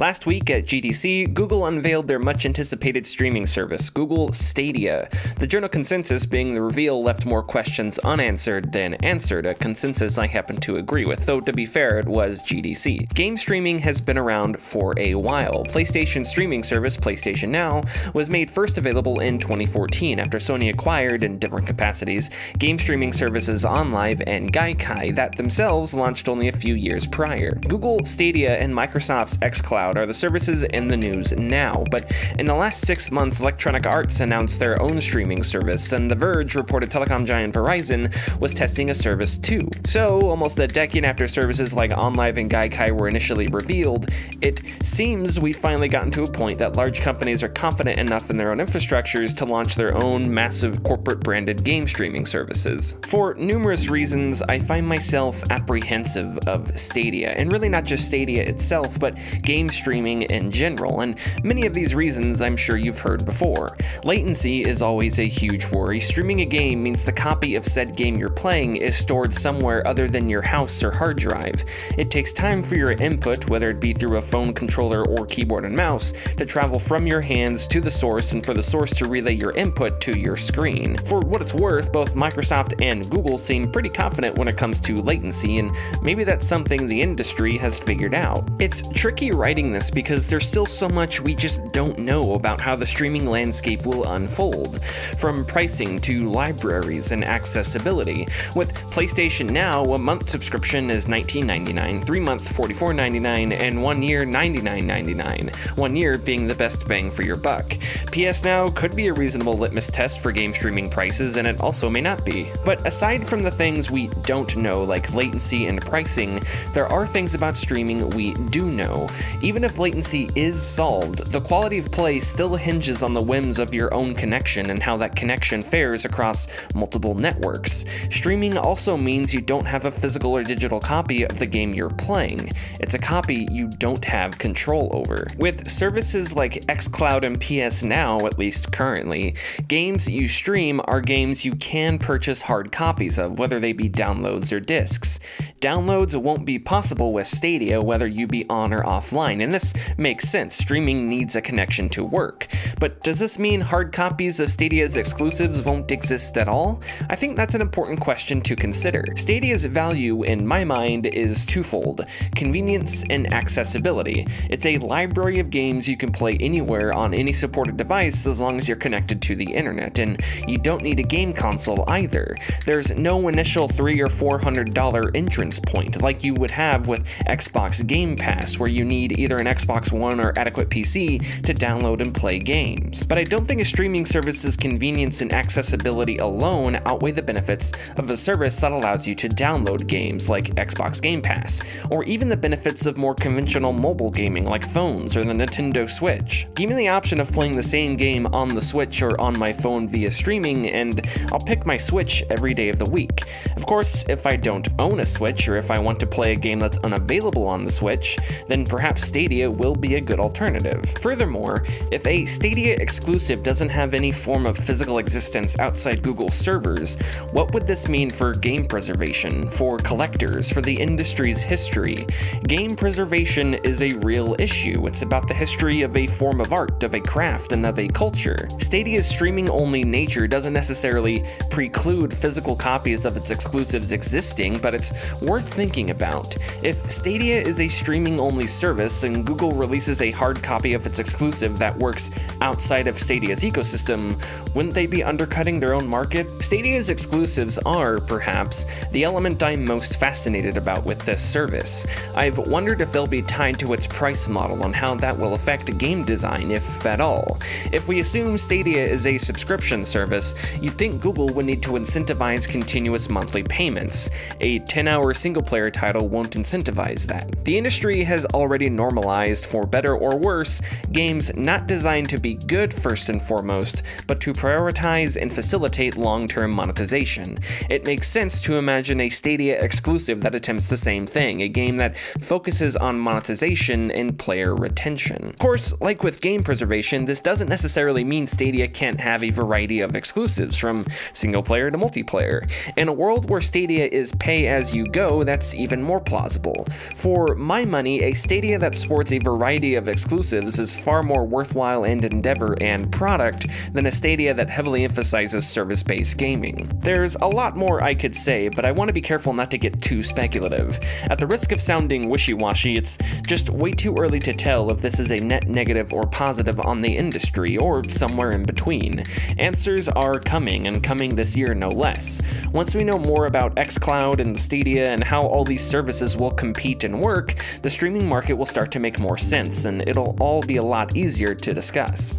Last week at GDC, Google unveiled their much-anticipated streaming service, Google Stadia. The journal consensus being the reveal left more questions unanswered than answered, a consensus I happen to agree with, though to be fair, it was GDC. Game streaming has been around for a while. PlayStation's streaming service, PlayStation Now, was made first available in 2014 after Sony acquired, in different capacities, game streaming services Onlive and Gaikai that themselves launched only a few years prior. Google Stadia and Microsoft's xCloud are the services in the news now, but in the last 6 months, Electronic Arts announced their own streaming service, and The Verge reported telecom giant Verizon was testing a service too. So, almost a decade after services like Onlive and Gaikai were initially revealed, it seems we've finally gotten to a point that large companies are confident enough in their own infrastructures to launch their own massive corporate-branded game streaming services. For numerous reasons, I find myself apprehensive of Stadia, and really not just Stadia itself, but game streaming in general, and many of these reasons I'm sure you've heard before. Latency is always a huge worry. Streaming a game means the copy of said game you're playing is stored somewhere other than your house or hard drive. It takes time for your input, whether it be through a phone controller or keyboard and mouse, to travel from your hands to the source and for the source to relay your input to your screen. For what it's worth, both Microsoft and Google seem pretty confident when it comes to latency, and maybe that's something the industry has figured out. It's tricky writing this because there's still so much we just don't know about how the streaming landscape will unfold, from pricing to libraries and accessibility. With PlayStation Now, a month subscription is $19.99, 3-month $44.99, and 1 year $99.99, 1 year being the best bang for your buck. PS Now could be a reasonable litmus test for game streaming prices, and it also may not be. But aside from the things we don't know, like latency and pricing, there are things about streaming we do know. Even if latency is solved, the quality of play still hinges on the whims of your own connection and how that connection fares across multiple networks. Streaming also means you don't have a physical or digital copy of the game you're playing. It's a copy you don't have control over. With services like xCloud and PS Now, at least currently, games you stream are games you can purchase hard copies of, whether they be downloads or discs. Downloads won't be possible with Stadia, whether you be on or offline, and this makes sense. Streaming needs a connection to work. But does this mean hard copies of Stadia's exclusives won't exist at all? I think that's an important question to consider. Stadia's value, in my mind, is twofold: convenience and accessibility. It's a library of games you can play anywhere on any supported device as long as you're connected to the internet, and you don't need a game console either. There's no initial $300 or $400 entrance point like you would have with Xbox Game Pass, where you need either an Xbox One or adequate PC to download and play games. But I don't think a streaming service's convenience and accessibility alone outweigh the benefits of a service that allows you to download games like Xbox Game Pass, or even the benefits of more conventional mobile gaming like phones or the Nintendo Switch. Give me the option of playing the same game on the Switch or on my phone via streaming, and I'll pick my Switch every day of the week. Of course, if I don't own a Switch, or if I want to play a game that's unavailable on the Switch, then perhaps Stadia will be a good alternative. Furthermore, if a Stadia exclusive doesn't have any form of physical existence outside Google's servers, what would this mean for game preservation, for collectors, for the industry's history? Game preservation is a real issue. It's about the history of a form of art, of a craft, and of a culture. Stadia's streaming-only nature doesn't necessarily preclude physical copies of its exclusives existing, but it's worth thinking about. If Stadia is a streaming-only service and Google releases a hard copy of its exclusive that works outside of Stadia's ecosystem, wouldn't they be undercutting their own market? Stadia's exclusives are, perhaps, the element I'm most fascinated about with this service. I've wondered if they'll be tied to its price model and how that will affect game design, if at all. If we assume Stadia is a subscription service, you'd think Google would need to incentivize continuous monthly payments. A 10-hour single-player title won't incentivize that. The industry has already normalized, for better or worse, games not designed to be good first and foremost, but to prioritize and facilitate long-term monetization. It makes sense to imagine a Stadia exclusive that attempts the same thing, a game that focuses on monetization and player retention. Of course, like with game preservation, this doesn't necessarily mean Stadia can't have a variety of exclusives, from single-player to multiplayer. In a world where Stadia is pay-as-you-go, that's even more plausible. For my money, a Stadia that's towards a variety of exclusives is far more worthwhile in endeavor and product than a Stadia that heavily emphasizes service-based gaming. There's a lot more I could say, but I want to be careful not to get too speculative. At the risk of sounding wishy-washy, it's just way too early to tell if this is a net negative or positive on the industry, or somewhere in between. Answers are coming, and coming this year no less. Once we know more about xCloud and the Stadia and how all these services will compete and work, the streaming market will start to make more sense, and it'll all be a lot easier to discuss.